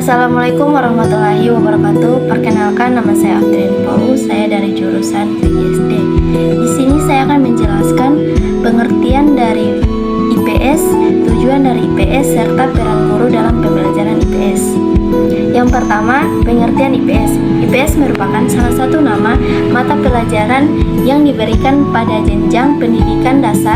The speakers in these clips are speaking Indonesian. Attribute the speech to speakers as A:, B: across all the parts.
A: Assalamualaikum warahmatullahi wabarakatuh. Perkenalkan, nama saya Aftrin Paul. Saya dari jurusan PGSD. Di sini saya akan menjelaskan pengertian dari IPS, tujuan dari IPS, serta peran guru dalam pembelajaran IPS. Yang pertama, pengertian IPS. IPS merupakan salah satu nama mata pelajaran yang diberikan pada jenjang pendidikan dasar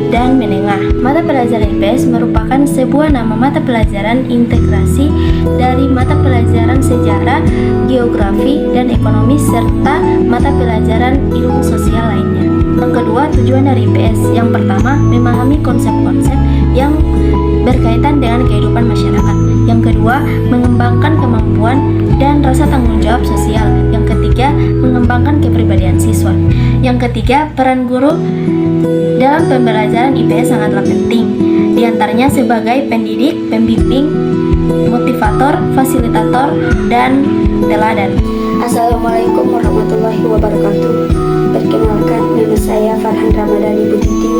A: dan menengah. Mata pelajaran IPS merupakan sebuah nama mata pelajaran integrasi dari mata pelajaran sejarah, geografi, dan ekonomi serta mata pelajaran ilmu sosial lainnya. Yang kedua, tujuan dari IPS. Yang pertama, memahami konsep-konsep yang berkaitan dengan kehidupan masyarakat. Yang kedua, mengembangkan kemampuan dan rasa tanggung jawab sosial. Yang ketiga, mengembangkan kepribadian siswa. Yang ketiga, peran guru dalam pembelajaran IPS sangatlah penting. Di antaranya sebagai pendidik, pembimbing, motivator, fasilitator, dan teladan.
B: Assalamualaikum warahmatullahi wabarakatuh. Perkenalkan, nama saya Farhan Ramadhani Buditi.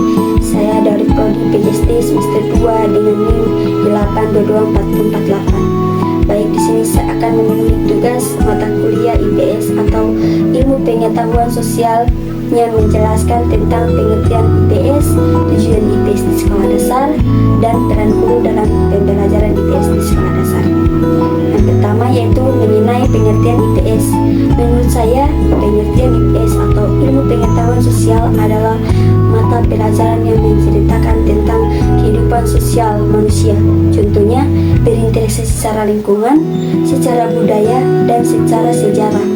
B: Saya dari Prodi PGSD semester 2 dengan NIM 8224448. Baik, di sini saya akan memenuhi tugas mata kuliah IPS atau Ilmu Pengetahuan Sosial yang menjelaskan tentang pengertian IPS, tujuan IPS di sekolah dasar, dan peran guru dalam pembelajaran IPS di sekolah dasar. Yang pertama yaitu mengenai pengertian IPS. Menurut saya, pengertian IPS atau Ilmu Pengetahuan Sosial adalah mata pelajaran yang menceritakan tentang kehidupan sosial manusia. Contohnya, berinteraksi secara lingkungan, secara budaya, dan secara sejarah.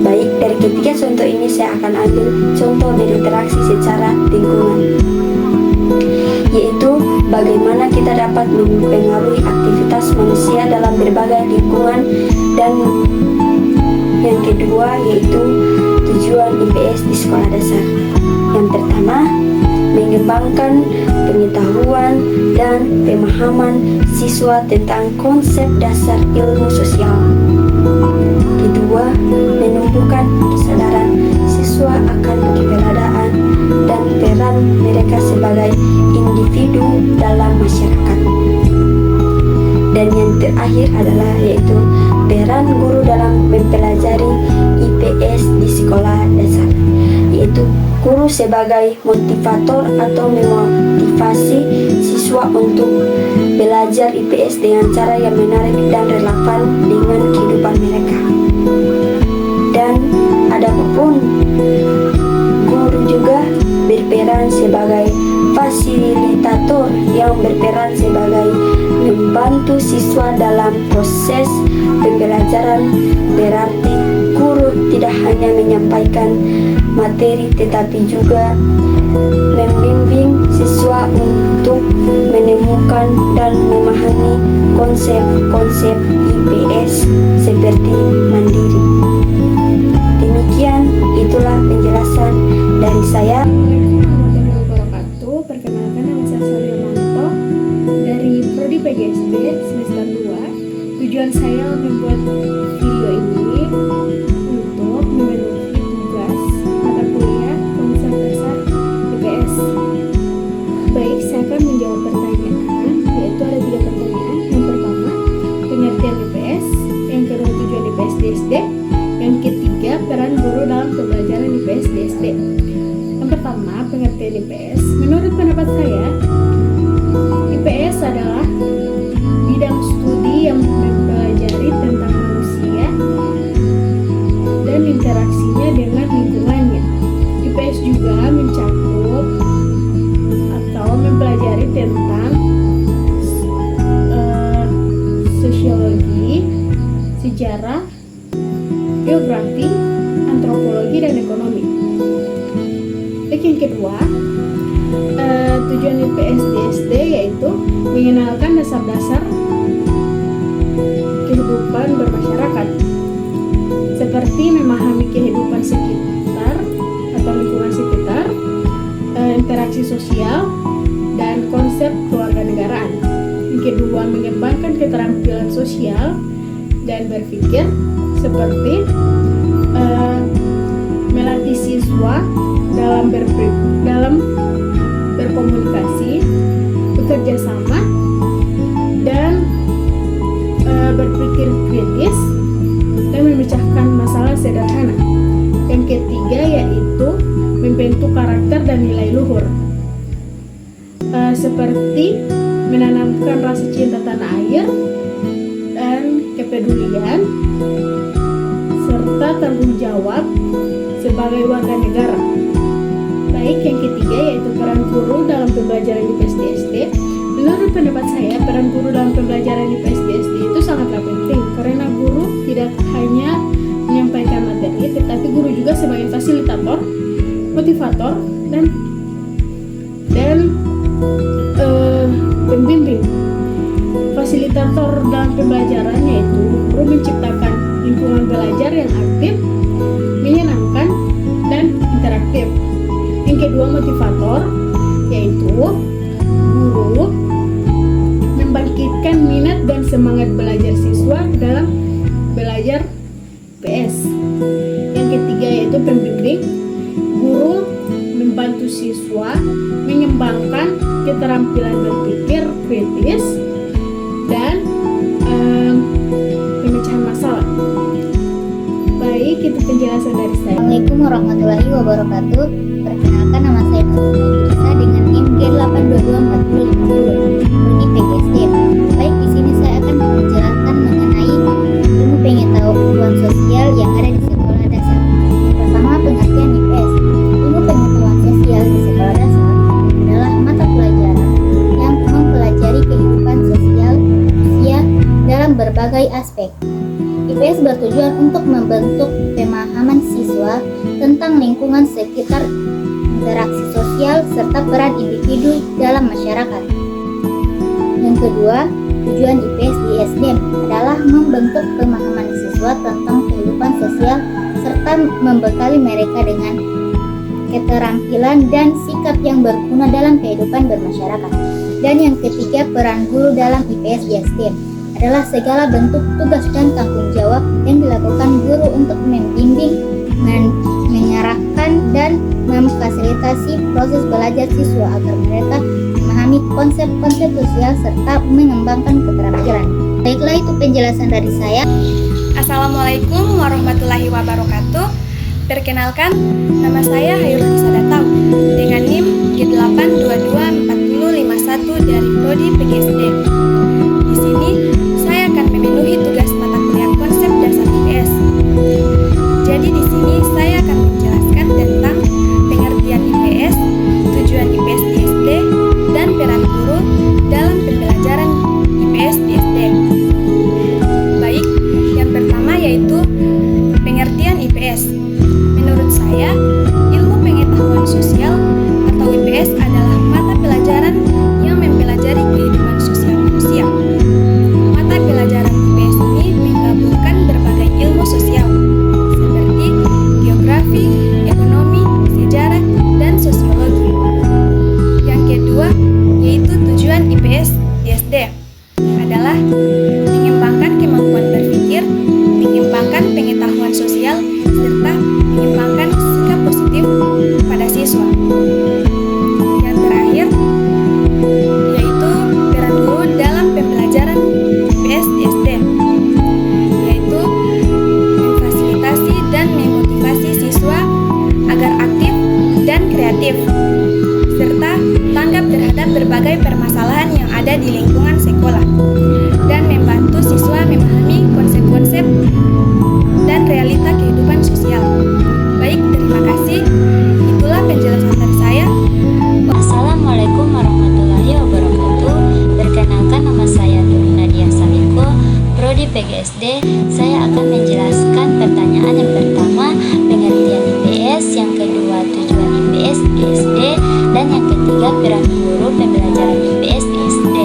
B: Baik, dari ketiga contoh ini saya akan ambil contoh berinteraksi secara lingkungan, yaitu bagaimana kita dapat mempengaruhi aktivitas manusia dalam berbagai lingkungan. Dan yang kedua yaitu tujuan IPS di sekolah dasar. Yang pertama, mengembangkan pengetahuan dan pemahaman siswa tentang konsep dasar ilmu sosial. Kedua, menumbuhkan kesadaran siswa akan keberadaan dan peran mereka sebagai individu dalam masyarakat. Dan yang terakhir adalah yaitu peran guru dalam mempelajari IPS di sekolah dasar, yaitu guru sebagai motivator atau memotivasi siswa untuk belajar IPS dengan cara yang menarik dan relevan dengan kehidupan mereka. Dan adapun guru juga berperan sebagai fasilitator yang berperan sebagai membantu siswa dalam proses pembelajaran. Berarti guru tidak hanya menyampaikan materi tetapi juga membimbing siswa untuk menemukan dan memahami konsep-konsep IPS seperti mandiri. Demikian, itulah penjelasan dari saya.
C: Perkenalkan, nama saya Salih Manto dari Prodi PGSD semester 2. Tujuan saya membuat video ini untuk memenuhi tugas mata kuliah konsep dasar IPS. Baik, saya akan menjawab pertanyaan, yaitu ada 3 pertanyaan. Yang pertama, pengertian IPS. Yang kedua, tujuan IPS di SD. Yang ketiga, peran guru dalam pembelajaran IPS di SD. Yang pertama, pengertian IPS. Menurut pendapat saya, IPS adalah bidang studi yang mempelajari tentang manusia dan interaksinya dengan lingkungannya. IPS juga mencakup atau mempelajari tentang sosiologi, sejarah, geografi, antropologi, dan ekonomi. Yang kedua, tujuan IPS di SD yaitu mengenalkan dasar-dasar kehidupan bermasyarakat, seperti memahami kehidupan sekitar atau lingkungan sekitar, interaksi sosial, dan konsep kewarganegaraan. Yang kedua, mengembangkan keterampilan sosial dan berpikir, seperti melatih siswa dalam berkomunikasi, bekerja sama, dan berpikir nilai luhur, seperti menanamkan rasa cinta tanah air dan kepedulian serta tanggung jawab sebagai warga negara. Baik, yang ketiga yaitu peran guru dalam pembelajaran IPS di SD. Menurut pendapat saya, peran guru dalam pembelajaran IPS di SD itu sangatlah penting karena guru tidak hanya menyampaikan materi, tetapi guru juga sebagai fasilitator, motivator, dan pembimbing. Fasilitator dalam pembelajaran yaitu guru menciptakan lingkungan belajar yang aktif, menyenangkan, dan interaktif. Yang kedua, motivator yaitu guru membangkitkan minat dan semangat belajar siswa dalam belajar IPS. Yang ketiga yaitu pembimbing, guru membantu siswa mengembangkan keterampilan berpikir kritis dan pemecahan masalah. Baik, itu penjelasan dari saya.
D: Assalamualaikum warahmatullahi wabarakatuh. Perkenalkan, nama saya Nurisa dengan NIM G8224050 Prodi PGSD. Baik, di sini saya akan menjelaskan mengenai ilmu pengetahuan sosial yang ada di sekolah dasar. Pertama, pengertian IPS. Ilmu pengetahuan sosial di sekolah dasar adalah mata pelajaran yang mempelajari kehidupan sosial manusia dalam berbagai aspek. IPS bertujuan untuk membentuk pemahaman siswa tentang lingkungan sekitar, interaksi sosial, serta peran individu dalam masyarakat. Yang kedua, tujuan IPS di SD adalah membentuk pemahaman siswa tentang kehidupan sosial serta membekali mereka dengan keterampilan dan sikap yang berguna dalam kehidupan bermasyarakat. Dan yang ketiga, peran guru dalam IPS di SD adalah segala bentuk tugas dan tanggung jawab yang dilakukan guru untuk membimbing, mengarahkan, dan memfasilitasi proses belajar siswa agar mereka memahami konsep-konsep sosial serta mengembangkan keterampilan. Baiklah, itu penjelasan dari saya.
A: Assalamualaikum warahmatullahi wabarakatuh. Perkenalkan, nama saya Hairunisa Datau dengan NIM G8224051 dari Prodi PGSD. Di sini saya akan memenuhi tugas mata kuliah konsep dasar IPS. Jadi di sini saya akan menjelaskan tentang pengertian IPS, tujuan IPS di SD, dan peran guru dalam pembelajaran IPS di SD. Baik, yang pertama yaitu pengertian IPS. Menurut saya, ilmu pengetahuan sosial atau IPS adalah mata pelajaran yang mempelajari kehidupan sosial manusia. Mata pelajaran IPS ini menggabungkan berbagai ilmu sosial seperti geografi, ekonomi, sejarah, dan sosiologi. Yang kedua, yaitu tujuan IPS di SD adalah mengembangkan kemampuan berpikir, mengembangkan pengetahuan sosial, serta mengembangkan sikap positif pada siswa. Yang terakhir, yaitu peran guru dalam pembelajaran IPS di SD, yaitu memfasilitasi dan memotivasi siswa agar aktif dan kreatif, serta tanggap terhadap berbagai permasalahan yang ada di lingkungan sekolah, dan membantu siswa memahami konsep-konsep dan realita kehidupan sosial. Baik, terima kasih. Itulah penjelasan dari saya.
D: Assalamualaikum warahmatullahi wabarakatuh. Perkenalkan, nama saya Nurul Nadia Saliko, Prodi PGSD. Saya akan menjelaskan pertanyaan yang pertama, pengertian IPS, yang kedua, tujuan IPS di SD, dan yang ketiga, peran guru pembelajaran IPS di SD.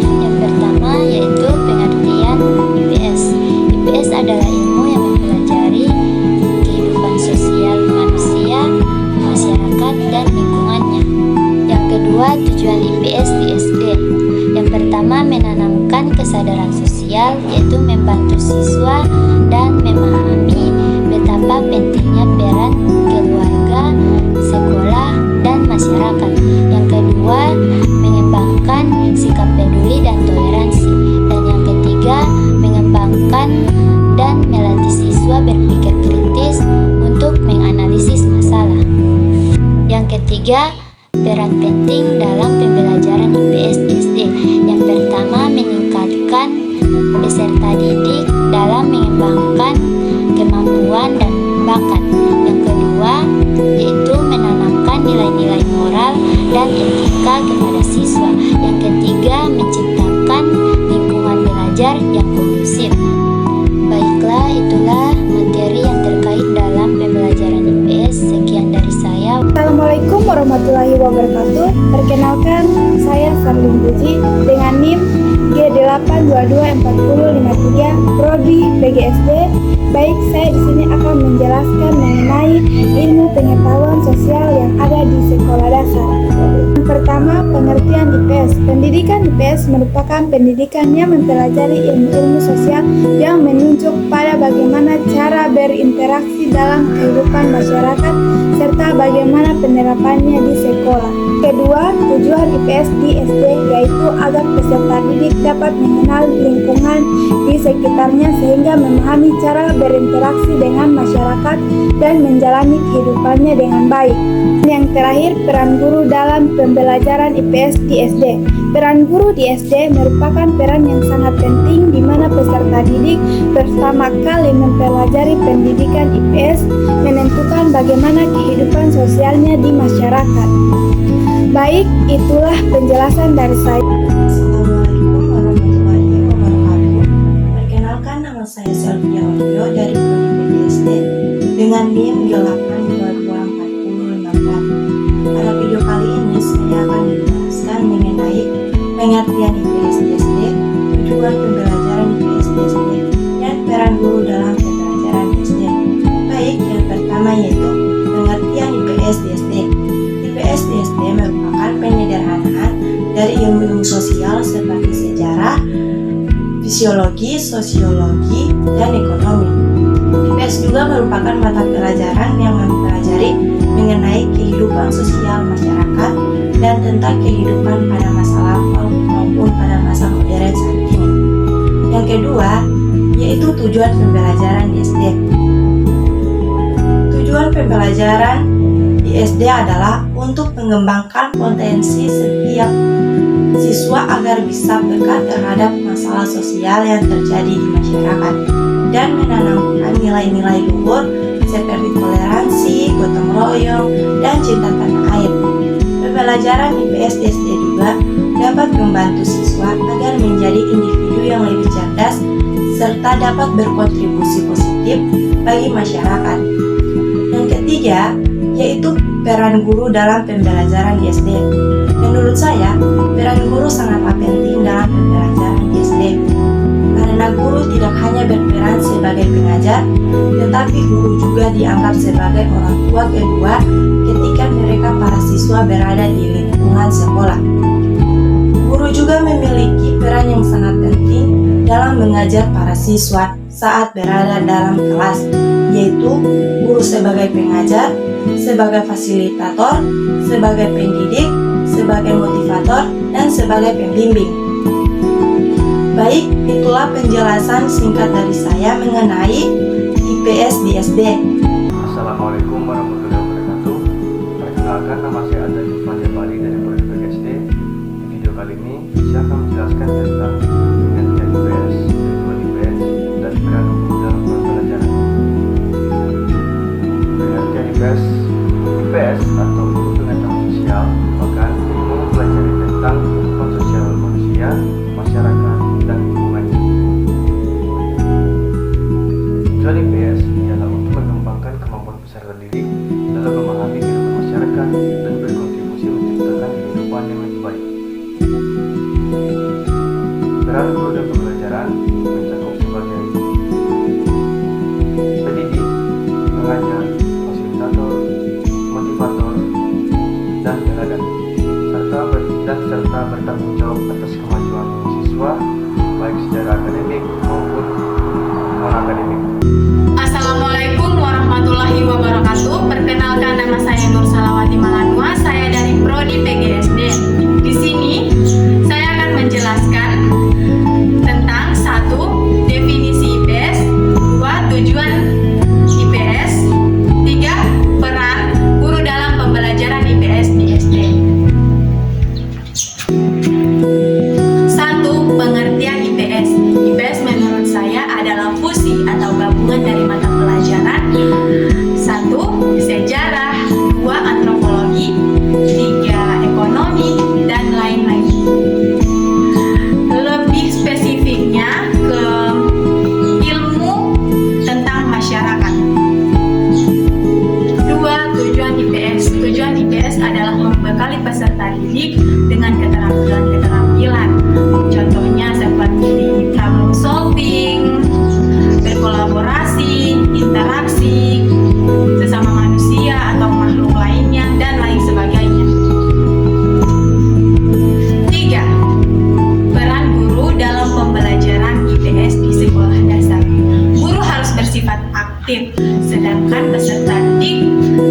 D: Yang pertama yaitu pengertian IPS. IPS adalah ilmu yang mempelajari kehidupan sosial manusia, masyarakat, dan lingkungannya. Yang kedua, tujuan IPS di SD. Yang pertama, menanamkan kesadaran sosial, yaitu membantu siswa dan memahami betapa pentingnya peran keluarga, sekolah, dan masyarakat. Yang kedua, mengembangkan sikap peduli dan toleransi. Dan yang ketiga, mengembangkan dan melatih siswa berpikir kritis untuk menganalisis masalah. Yang ketiga, peran penting dalam pembelajaran IPS di SD. Yang pertama, meningkatkan peserta didik dalam mengembangkan kemampuan dan bakat. Yang kedua, yaitu menanamkan nilai-nilai moral dan etika kepada siswa. Yang ketiga, menciptakan lingkungan belajar yang kondusif. Baiklah, itulah materi yang terkait dalam pembelajaran IPS. Sekian dari saya.
C: Assalamualaikum warahmatullahi wabarakatuh. Perkenalkan, saya Sarlin Puji dengan NIM G8224053 Prodi PGSD. Baik, saya di sini akan menjelaskan mengenai ilmu pengetahuan sosial yang ada di sekolah dasar. Yang pertama, pengertian IPS. Pendidikan IPS merupakan pendidikan yang mempelajari ilmu-ilmu sosial yang menunjuk pada bagaimana cara berinteraksi dalam kehidupan masyarakat serta bagaimana penerapannya di sekolah. Kedua, tujuan IPS di SD yaitu agar peserta didik dapat mengenal lingkungan di sekitarnya sehingga memahami cara berinteraksi dengan masyarakat dan menjalani kehidupannya dengan baik. Yang terakhir, peran guru dalam pembelajaran IPS di SD. Peran guru di SD merupakan peran yang sangat penting di mana peserta didik pertama kali mempelajari pendidikan IPS menentukan bagaimana kehidupan sosialnya di masyarakat. Baik, itulah penjelasan dari saya.
B: Assalamualaikum warahmatullahi wabarakatuh. Perkenalkan, nama saya Selvia Orjo dari Prodi PGSD dengan NIM G8224054. Pada video kali ini saya akan menjelaskan mengenai pengertian IPS di SD, tujuan pembelajaran IPS di SD, dan peran guru dalam pembelajaran di SD. Baik, yang pertama yaitu pengertian IPS di SD. IPS di SD merupakan penyederhanaan dari ilmu-ilmu sosial seperti sejarah, fisiologi, sosiologi, dan ekonomi. IPS juga merupakan mata pelajaran yang mempelajari mengenai kehidupan sosial masyarakat dan tentang kehidupan pada masa lampau maupun pada masa modern saat ini. Yang kedua, yaitu tujuan pembelajaran di SD. Tujuan pembelajaran di SD adalah untuk mengembangkan potensi setiap siswa agar bisa peka terhadap masalah sosial yang terjadi di masyarakat dan menanamkan nilai-nilai luhur seperti toleransi, gotong royong, dan cinta tanah air. Pembelajaran IPS di SD juga dapat membantu siswa agar menjadi individu yang lebih cerdas serta dapat berkontribusi positif bagi masyarakat. Yang ketiga, yaitu peran guru dalam pembelajaran di SD. Menurut saya, peran guru sangatlah penting dalam pembelajaran di SD. Karena guru tidak hanya berperan sebagai pengajar, tetapi guru juga dianggap sebagai orang tua kedua ketika mereka para siswa berada di lingkungan sekolah. Guru juga memiliki peran yang sangat penting dalam mengajar para siswa saat berada dalam kelas, yaitu guru sebagai pengajar, sebagai fasilitator, sebagai pendidik, sebagai motivator, dan sebagai pembimbing. Baik, itulah penjelasan singkat dari saya mengenai IPS di SD.
E: Assalamualaikum warahmatullahi wabarakatuh. Perkenalkan, nama saya Adnan Fadil Bali dari Prodi PGSD. Di video kali ini saya akan menjelaskan tentang pengertian IPS, tujuan IPS, dan peran guru dalam pembelajaran. Pengertian IPS atau ilmu pengetahuan sosial merupakan ilmu mempelajari tentang kehidupan sosial manusia, masyarakat, dan lingkungannya. Tujuan IPS ialah untuk mengembangkan kemampuan peserta didik dalam memahami kehidupan masyarakat dan berkontribusi menciptakan kehidupan yang lebih baik. Peran guru dalam pembelajaran mencakup sebagai pendidik, pengajar, fasilitator, motivator, dan teladan, serta bertanggung jawab atas kemajuan siswa baik secara akademik maupun non-akademik.
F: Assalamualaikum warahmatullahi wabarakatuh. Perkenalkan, nama saya Nur Salawati Malanua. Saya dari Prodi PGSD. Di sini saya akan menjelaskan tentang 1. Definisi IPS, 2. Tujuan IPS, 3. Peran guru dalam pembelajaran IPS di SD. peserta didik dengan keterampilan-keterampilan. Contohnya seperti problem solving, berkolaborasi, interaksi sesama manusia atau makhluk lainnya, dan lain sebagainya. 3. Peran guru dalam pembelajaran IPS di sekolah dasar. Guru harus bersifat aktif, sedangkan peserta didik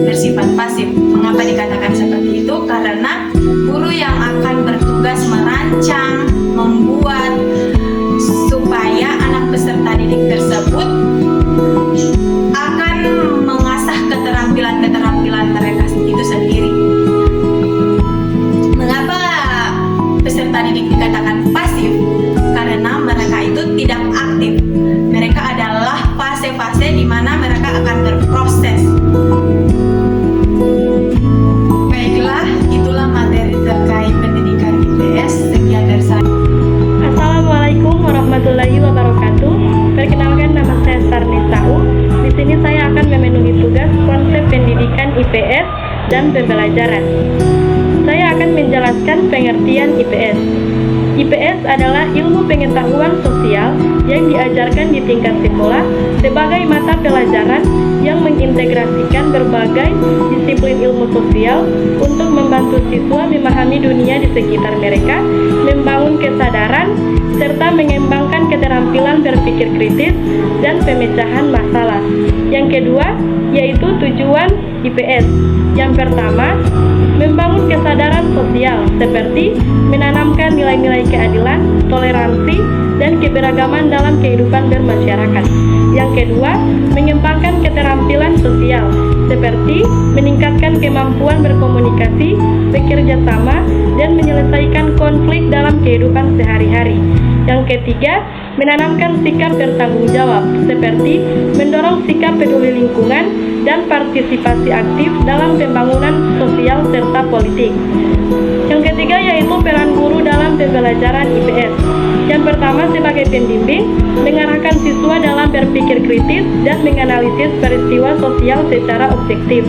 F: bersifat pasif. Mengapa dikatakan seperti itu? Karena guru yang akan bertugas merancang, membuat supaya anak peserta didik tersebut akan mengasah keterampilan-keterampilan mereka itu sendiri. Mengapa peserta didik dikatakan pasif? Karena mereka itu tidak aktif. Mereka adalah fase-fase di mana mereka akan berproses. Baiklah, itulah materi terkait pendidikan IPS. Sekian dari saya.
A: Assalamualaikum warahmatullahi wabarakatuh. Perkenalkan, nama saya Sarni Sau. Di sini saya akan memenuhi tugas konsep pendidikan IPS dan pembelajaran. Saya akan menjelaskan pengertian IPS. IPS adalah ilmu pengetahuan sosial yang diajarkan di tingkat sekolah sebagai mata pelajaran yang mengintegrasikan berbagai disiplin ilmu sosial untuk membantu siswa memahami dunia di sekitar mereka, membangun kesadaran, serta mengembangkan keterampilan berpikir kritis dan pemecahan masalah. Yang kedua, yaitu tujuan IPS. Yang pertama, membangun kesadaran sosial seperti menanamkan nilai-nilai keadilan, toleransi, dan keberagaman dalam kehidupan bermasyarakat. Yang kedua, mengembangkan keterampilan sosial seperti meningkatkan kemampuan berkomunikasi, bekerja sama, dan menyelesaikan konflik dalam kehidupan sehari-hari. Yang ketiga, menanamkan sikap bertanggung jawab seperti mendorong sikap peduli lingkungan dan partisipasi aktif dalam pembangunan sosial serta politik. Yang ketiga yaitu peran guru dalam pembelajaran IPS. Yang pertama, sebagai pembimbing, mengarahkan siswa dalam berpikir kritis dan menganalisis peristiwa sosial secara objektif.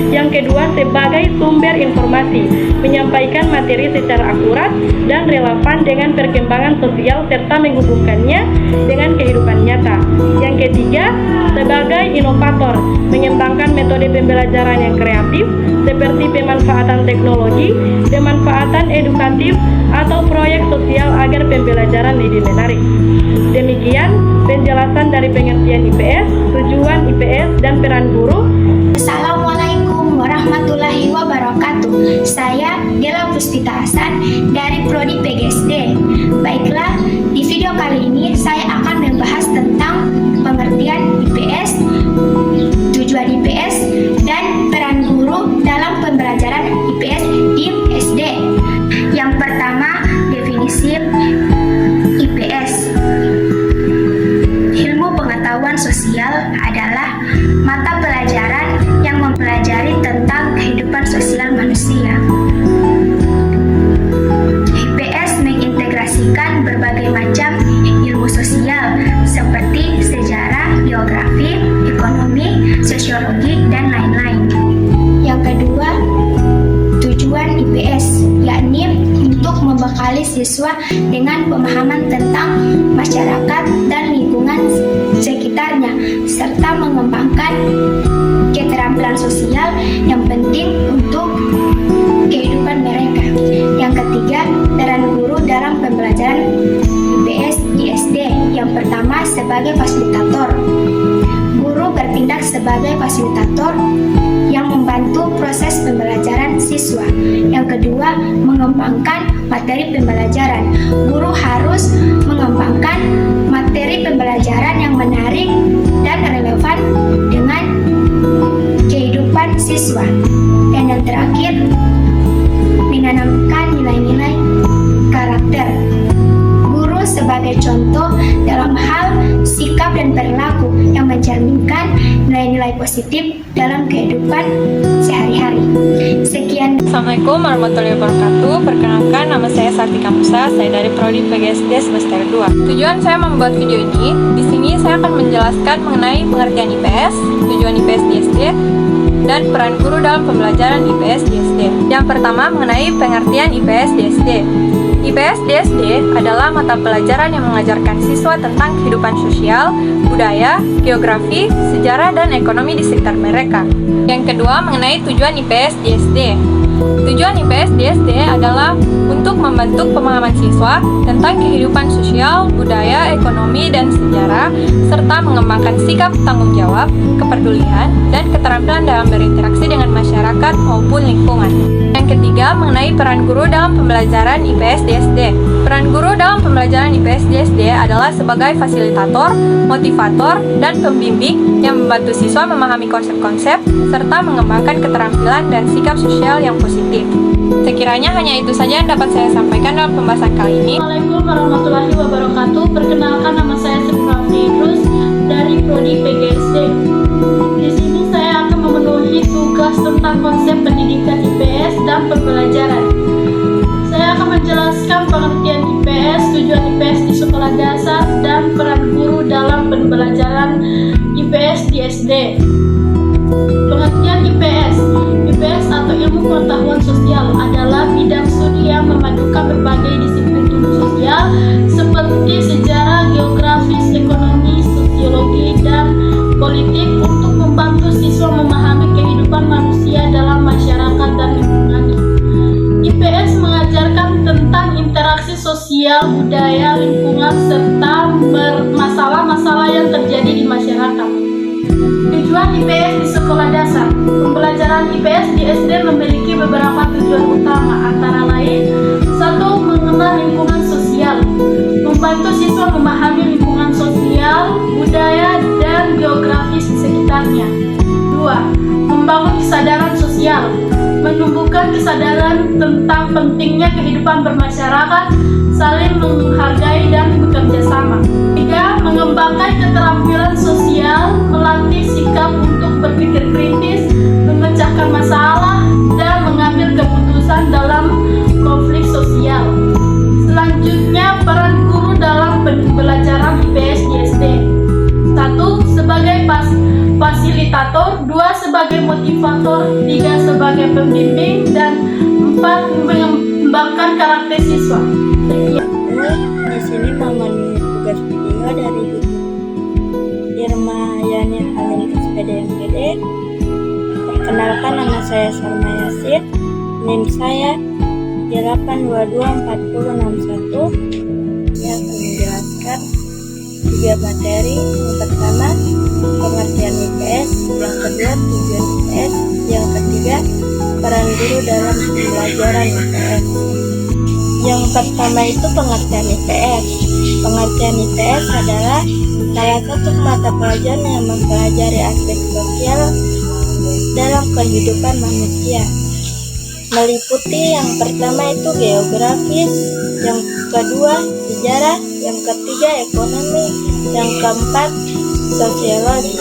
A: Yang kedua, sebagai sumber informasi, menyampaikan materi secara akurat dan relevan dengan perkembangan sosial serta menghubungkannya dengan kehidupan nyata. Yang ketiga, sebagai inovator, mengembangkan metode pembelajaran yang kreatif seperti pemanfaatan teknologi, pemanfaatan edukatif, atau proyek sosial agar pembelajaran lebih menarik. Demikian penjelasan dari pengertian IPS, tujuan IPS, dan peran guru.
G: Assalamualaikum warahmatullahi wabarakatuh. Saya Dela Puspita Hasan dari Prodi PGSD. Baiklah, di video kali ini saya akan membahas tentang pengertian IPS, tujuan IPS, dan peran guru dalam pembelajaran IPS di SD. Yang pertama, definisi IPS. Ilmu pengetahuan sosial adalah mata pelajaran yang mempelajari tentang kehidupan sosial manusia. IPS mengintegrasikan berbagai macam ilmu sosial seperti sejarah, geografi, ekonomi, sosiologi, dan lain-lain. Yang kedua, tujuan IPS, yakni untuk membekali siswa dengan pemahaman tentang masyarakat dan lingkungan sekitarnya, serta mengembangkan keterampilan sosial yang penting untuk kehidupan mereka. Yang ketiga, peran guru dalam pembelajaran IPS di SD. Yang pertama, sebagai fasilitator. Guru bertindak sebagai fasilitator yang membantu proses pembelajaran siswa. Yang kedua, mengembangkan materi pembelajaran. Guru harus mengembangkan materi pembelajaran yang menarik dan relevan dengan kehidupan siswa. Dan yang terakhir, menanamkan nilai-nilai karakter. Guru sebagai contoh dalam hal sikap dan perilaku yang mencerminkan nilai-nilai positif dalam kehidupan sehari-hari. Sekian.
H: Assalamualaikum warahmatullahi wabarakatuh. Perkenalkan, nama saya Sartika Musa. Saya dari Prodi PGSD semester 2. Tujuan saya membuat video ini, di sini saya akan menjelaskan mengenai pengertian IPS, tujuan IPS di SD, dan peran guru dalam pembelajaran IPS di SD. Yang pertama mengenai pengertian IPS di SD. IPS di SD adalah mata pelajaran yang mengajarkan siswa tentang kehidupan sosial, budaya, geografi, sejarah, dan ekonomi di sekitar mereka. Yang kedua mengenai tujuan IPS di SD. Tujuan IPS di SD adalah untuk membentuk pemahaman siswa tentang kehidupan sosial, budaya, ekonomi, dan sejarah, serta mengembangkan sikap tanggung jawab, kepedulian, dan keterampilan dalam berinteraksi dengan masyarakat maupun lingkungan. Yang ketiga, mengenai peran guru dalam pembelajaran IPS di SD. Peran guru dalam pembelajaran IPS di SD adalah sebagai fasilitator, motivator, dan pembimbing yang membantu siswa memahami konsep-konsep, serta mengembangkan keterampilan dan sikap sosial yang positif. Sekiranya hanya itu saja yang dapat saya sampaikan dalam pembahasan kali ini.
I: Assalamualaikum warahmatullahi wabarakatuh. Perkenalkan, nama saya Sri Raffi Idrus dari Prodi PGSD. Di sini saya akan memenuhi tugas tentang konsep pendidikan IPS dan pembelajaran. Saya akan menjelaskan pengertian IPS, tujuan IPS di sekolah dasar, dan peran guru dalam pembelajaran IPS di SD. Pengertian IPS. IPS atau ilmu pengetahuan sosial adalah bidang studi yang memadukan berbagai disiplin tubuh sosial seperti sejarah, geografis, ekonomi, sosiologi, dan politik untuk membantu siswa memahami kehidupan manusia dalam masyarakat dan lingkungannya. IPS mengajarkan tentang interaksi sosial, budaya, lingkungan, serta masalah-masalah yang terjadi di masyarakat. Tujuan IPS di sekolah dasar. Pembelajaran IPS di SD memiliki beberapa tujuan utama, antara lain: 1. Mengenal lingkungan sosial, membantu siswa memahami lingkungan sosial, budaya, dan geografis di sekitarnya. 2. Membangun kesadaran sosial, menumbuhkan kesadaran tentang pentingnya kehidupan bermasyarakat, saling menghargai, dan bekerja sama. 3. Mengembangkan keterampilan sosial, melatih sikap untuk berpikir kritis, memecahkan masalah, dan mengambil keputusan dalam konflik sosial. Selanjutnya, peran guru dalam pembelajaran IPS di SD. 1. Sebagai fasilitator, 2. Sebagai motivator, 3. Sebagai pembimbing, dan 4. Mengembangkan karakter siswa.
A: Di sini memenuhi tugas video dari Irma Yani Halil SPD MPD. Perkenalkan, nama saya Salma Yasin, NIM saya 8224061. Saya akan menjelaskan 3 materi. Yang pertama, pengertian IPS, yang kedua, tujuan IPS, yang ketiga, peran guru dalam pembelajaran IPS. Yang pertama itu pengertian IPS. Pengertian IPS adalah salah satu mata pelajaran yang mempelajari aspek sosial dalam kehidupan manusia. Meliputi yang pertama itu geografis, yang kedua sejarah, yang ketiga ekonomi, yang keempat sosiologi.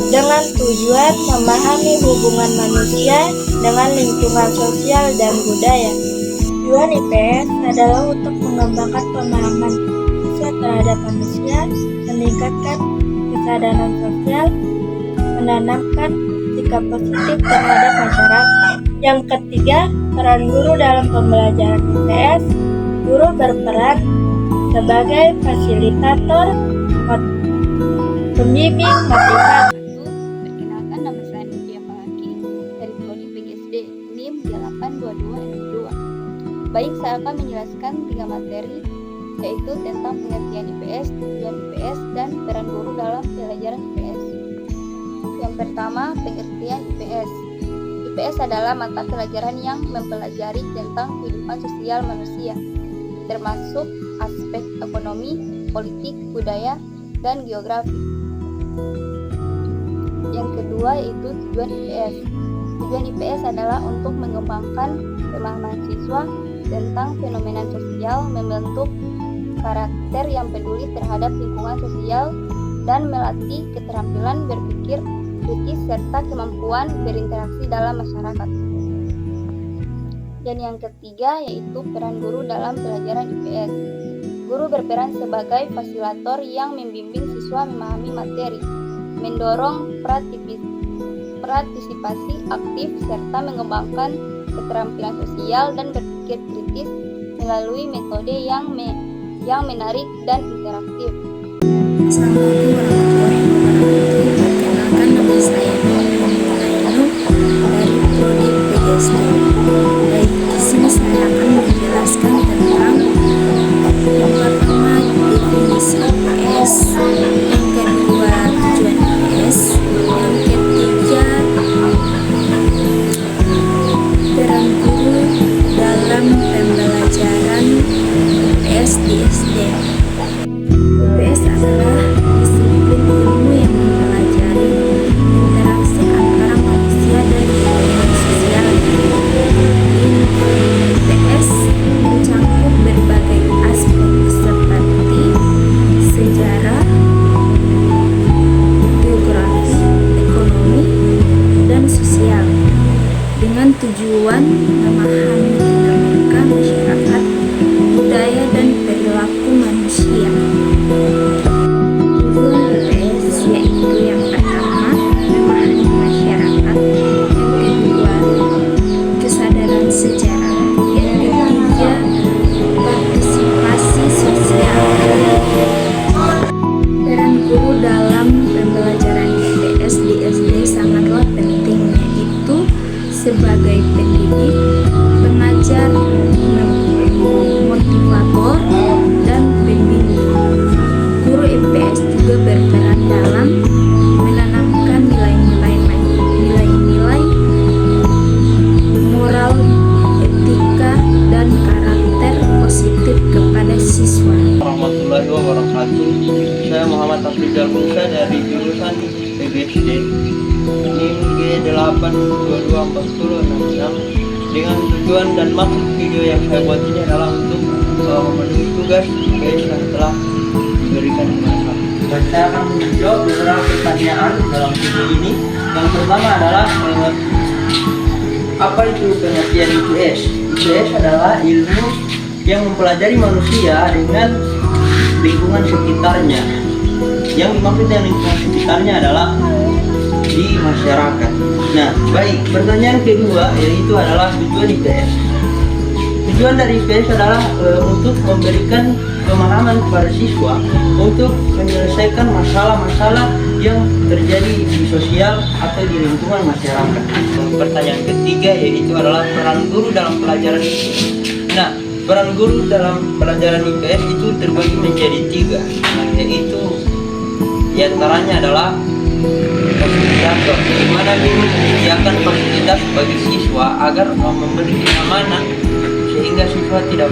A: Dengan tujuan memahami hubungan manusia dengan lingkungan sosial dan budaya. Tujuan IPS adalah untuk mengembangkan pemahaman siswa terhadap manusia, meningkatkan kesadaran sosial, menanamkan sikap positif terhadap masyarakat. Yang ketiga, peran guru dalam pembelajaran IPS. Guru berperan sebagai fasilitator, pembimbing, motivator.
D: Perkenalkan, nama saya Nufia Falaki dari Prodi PGSD, NIM 822 Baik, saya akan menjelaskan 3 materi, yaitu tentang pengertian IPS, tujuan IPS, dan peran guru dalam pelajaran IPS. Yang pertama, pengertian IPS. IPS adalah mata pelajaran yang mempelajari tentang kehidupan sosial manusia, termasuk aspek ekonomi, politik, budaya, dan geografi. Yang kedua yaitu tujuan IPS. Tujuan IPS adalah untuk mengembangkan pemahaman siswa tentang fenomena sosial, membentuk karakter yang peduli terhadap lingkungan sosial, dan melatih keterampilan berpikir kritis serta kemampuan berinteraksi dalam masyarakat. Dan yang ketiga yaitu peran guru dalam pelajaran IPS. Guru berperan sebagai fasilitator yang membimbing siswa memahami materi, mendorong
J: berpartisipasi aktif serta mengembangkan keterampilan sosial dan berpikir kritis melalui metode yang menarik dan interaktif.
A: Assalamualaikum warahmatullahi wabarakatuh. Perkenalkan, nama saya Ainun dari Prodi PGSD. Baik, di sini saya akan menjelaskan tentang yang pertama definisi IPS, yang kedua tujuan IPS, yang ketiga peran guru dalam pembelajaran IPS di SD. IPS adalah disiplin ilmu yang mempelajari interaksi antara manusia dan lingkungan sosial. IPS mencakup berbagai aspek seperti sejarah, geografi, ekonomi, dan sosial dengan tujuan memahami dinamika masyarakat, budaya, dan perilaku manusia. Tujuan IPS yaitu yang pertama memahami masyarakat, yang kedua kesadaran sejarah, yang ketiga partisipasi sosial. Peran guru dalam pembelajaran IPS di SD sangatlah penting, yaitu sebagai pendidik, pengajar, motivator, dan pembimbing. Guru IPS juga berperan dalam menanamkan nilai-nilai moral, etika, dan karakter positif kepada siswa.
K: Warahmatullahi wabarakatuh. Saya Muhammad Afrizal Musa dari jurusan PGSD. Ini G8224066 dengan tujuan dan maksud video yang saya buat ini adalah untuk memenuhi tugas IPS yang telah diberikan kepada kami. Dan saya akan menjawab beberapa pertanyaan dalam video ini. Yang pertama adalah apa itu pengertian IPS? IPS adalah ilmu yang mempelajari manusia dengan lingkungan sekitarnya. Yang dimaksud dengan lingkungan sekitarnya adalah di masyarakat. Nah, baik, pertanyaan kedua yaitu adalah tujuan IPS. Tujuan dari IPS adalah untuk memberikan pemahaman kepada siswa untuk menyelesaikan masalah-masalah yang terjadi di sosial atau di lingkungan masyarakat. Pertanyaan ketiga yaitu adalah peran guru dalam pelajaran IPS. Nah, peran guru dalam pelajaran IPS itu terbagi menjadi 3, yaitu diantaranya adalah fasilitator, di mana guru menyediakan fasilitas bagi siswa agar memberi kenyamanan sehingga siswa tidak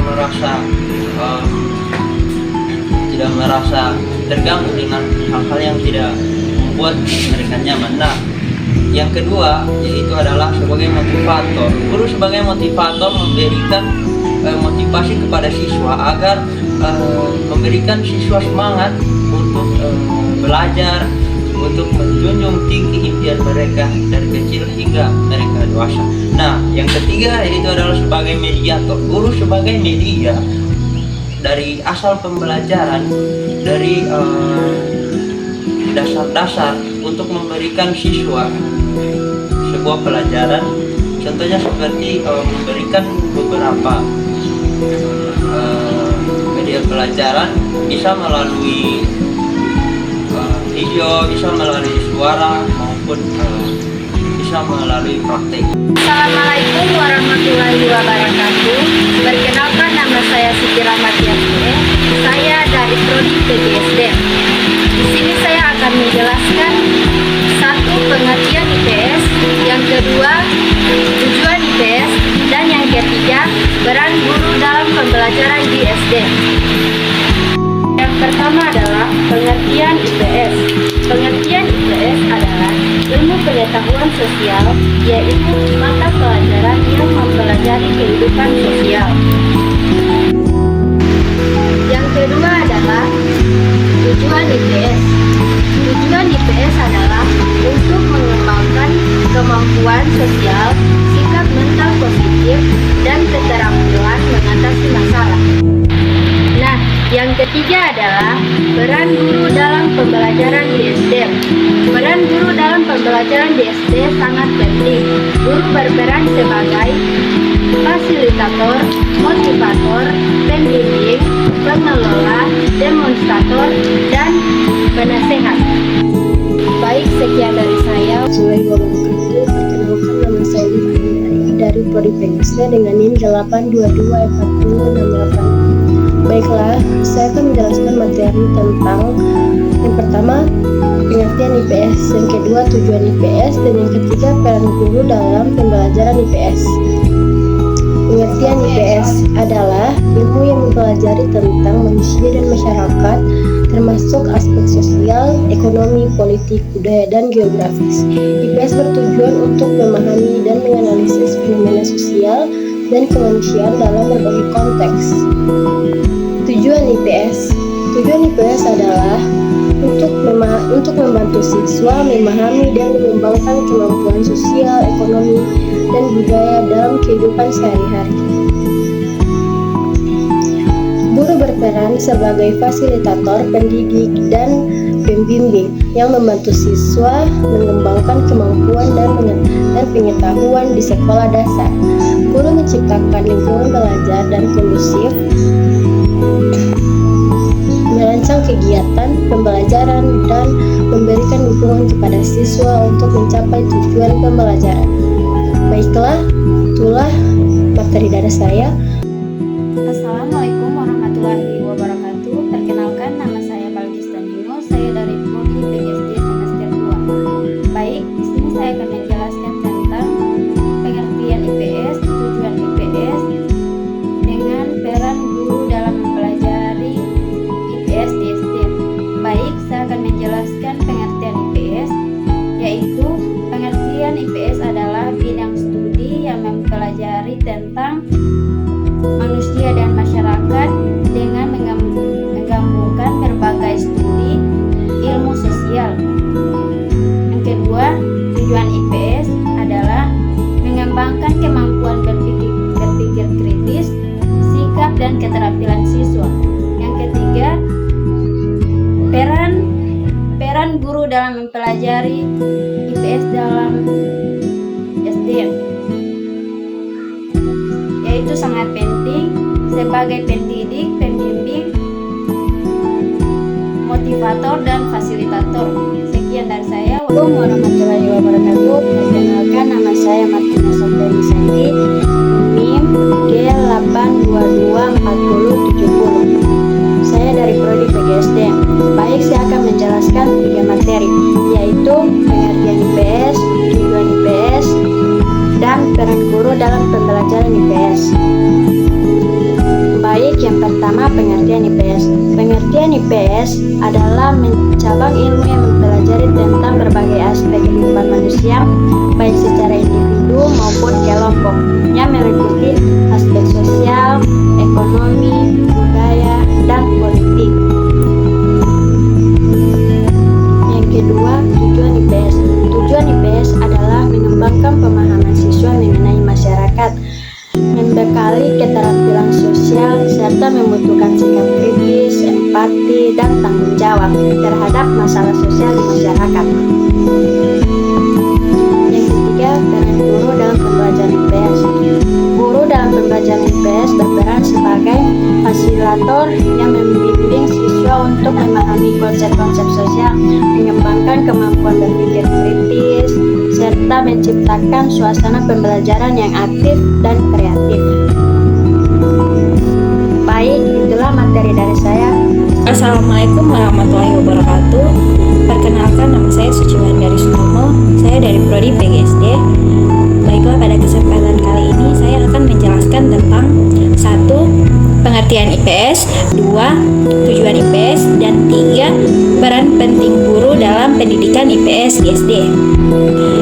K: merasa terganggu dengan hal-hal yang tidak membuat mereka nyaman. Nah, yang kedua yaitu adalah sebagai motivator. Guru sebagai motivator memberikan motivasi kepada siswa agar memberikan siswa semangat untuk belajar, untuk menjunjung tinggi impian mereka dari kecil hingga mereka dewasa. Nah, yang ketiga yaitu adalah sebagai mediator. Guru sebagai media dari asal pembelajaran, dari dasar-dasar untuk memberikan siswa sebuah pelajaran. Contohnya seperti memberikan beberapa media pelajaran, bisa melalui video, bisa melalui suara, maupun bisa melalui praktek.
G: Assalamualaikum warahmatullahi wabarakatuh. Perkenalkan, nama saya Siti Rahmatiasih. Saya dari Prodi PGSD. Di sini saya akan menjelaskan 1. Pengertian IPS, yang kedua tujuan IPS, dan yang ketiga peran guru dalam pembelajaran di SD. Yang pertama adalah pengertian IPS. Pengertian IPS adalah ilmu pengetahuan sosial, yaitu mata pelajaran yang mempelajari kehidupan sosial. Yang kedua adalah tujuan IPS. Tujuan IPS adalah untuk mengembangkan kemampuan sosial, sikap mental positif, dan keterampilan mengatasi masalah. Nah, yang ketiga adalah peran guru dalam pembelajaran di SD. Peran guru dalam pembelajaran pembelajaran di SD sangat penting. Guru berperan sebagai fasilitator, motivator, pembimbing, pengelola, demonstrator, dan penasehat. Baik, sekian dari saya.
C: Perkenalkan, nama saya Livia dari Prodi PGSD dengan NIM 8224068. Baiklah, saya akan menjelaskan materi tentang yang pertama, pengertian IPS, yang kedua, tujuan IPS, dan yang ketiga, peran guru dalam pembelajaran IPS. Pengertian IPS adalah ilmu yang mempelajari tentang manusia dan masyarakat, termasuk aspek sosial, ekonomi, politik, budaya, dan geografis. IPS bertujuan untuk memahami dan menganalisis fenomena sosial dan kemanusiaan dalam berbagai konteks. Tujuan IPS adalah untuk membantu siswa memahami dan mengembangkan kemampuan sosial, ekonomi, dan budaya dalam kehidupan sehari-hari. Guru berperan sebagai fasilitator, pendidik, dan pembimbing yang membantu siswa mengembangkan kemampuan dan pengetahuan di sekolah dasar. Guru menciptakan lingkungan belajar dan kondusif, merancang kegiatan pembelajaran, dan memberikan dukungan kepada siswa untuk mencapai tujuan pembelajaran. Baiklah, itulah materi dari saya.
A: Assalamualaikum warahmatullahi wabarakatuh. Perkenalkan, nama saya Balgistan Dino. Saya dari Prodi PGSD semester 2. Baik, di sini saya akan menjelaskan tentang pengertian IPS, tujuan IPS, dengan peran guru dalam mempelajari IPS di SD. Baik, saya akan menjelaskan pengertian IPS, yaitu pengertian IPS adalah bidang studi yang mempelajari tentang manusia dan masyarakat dengan menggabungkan berbagai studi ilmu sosial. Yang kedua, tujuan IPS adalah mengembangkan kemampuan berpikir kritis, sikap, dan keterampilan siswa. Yang ketiga, peran guru dalam mempelajari IPS dalam SD, yaitu sangat penting sebagai pendidik, pembimbing, motivator, dan fasilitator. Sekian dari saya.
C: Assalamualaikum warahmatullahi wabarakatuh. Perkenalkan, nama saya Martina Sofiani Santi, NIM G8224070. Saya dari Prodi PGSD. Baik, saya akan menjelaskan 3 materi, yaitu pengertian IPS, tujuan IPS, dan peran guru dalam pembelajaran IPS. Baik, yang pertama, pengertian IPS. Pengertian IPS adalah cabang ilmu yang mempelajari tentang berbagai aspek kehidupan manusia, baik secara individu maupun kelompok, yang meliputi aspek sosial, ekonomi, budaya, dan politik. Yang kedua, tujuan IPS. Tujuan IPS adalah mengembangkan pemahaman siswa mengenai masyarakat, membekali keterampilan sosial, serta membutuhkan sikap kritis, empati, dan tanggung jawab terhadap masalah sosial di masyarakat. Yang ketiga, peran guru dalam pembelajaran IPS. Guru dalam pembelajaran IPS berperan sebagai fasilitator yang membimbing siswa untuk memahami konsep-konsep sosial, mengembangkan kemampuan berpikir kritis, serta menciptakan suasana pembelajaran yang aktif dan kreatif. Baik, itulah materi dari saya.
L: Assalamualaikum warahmatullahi wabarakatuh. Perkenalkan, nama saya Suciwandari Sutomo. Saya dari Prodi PGSD. Baiklah, pada kesempatan kali ini saya akan menjelaskan tentang 1. Pengertian IPS, 2. Tujuan IPS, dan 3. Peran penting guru dalam pendidikan IPS di SD.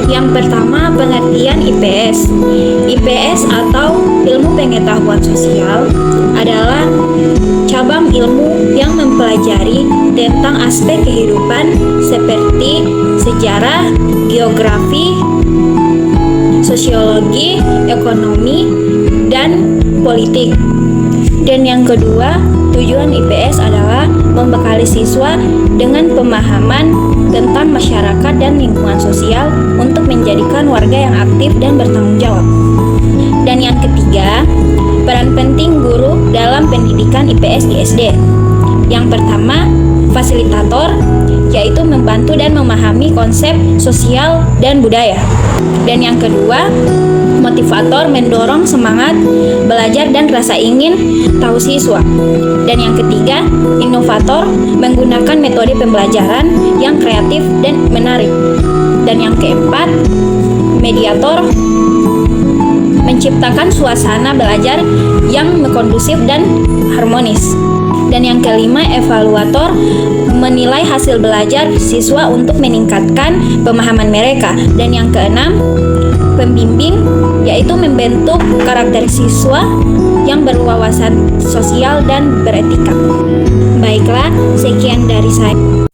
L: Yang pertama, pengertian IPS. IPS atau ilmu pengetahuan sosial adalah cabang ilmu yang mempelajari tentang aspek kehidupan seperti sejarah, geografi, sosiologi, ekonomi, dan politik. Dan yang kedua, tujuan IPS adalah membekali siswa dengan pemahaman tentang masyarakat dan lingkungan sosial untuk menjadikan warga yang aktif dan bertanggung jawab. Dan yang ketiga, peran penting guru dalam pendidikan IPS di SD. Yang pertama, fasilitator, yaitu membantu dan memahami konsep sosial dan budaya. Dan yang kedua, motivator, mendorong semangat belajar dan rasa ingin tahu siswa. Dan yang ketiga, inovator, menggunakan metode pembelajaran yang kreatif dan menarik. Dan yang keempat, mediator, menciptakan suasana belajar yang kondusif dan harmonis. Dan yang kelima, evaluator, menilai hasil belajar siswa untuk meningkatkan pemahaman mereka. Dan yang keenam, pembimbing, yaitu membentuk karakter siswa yang berwawasan sosial dan beretika. Baiklah, sekian dari saya.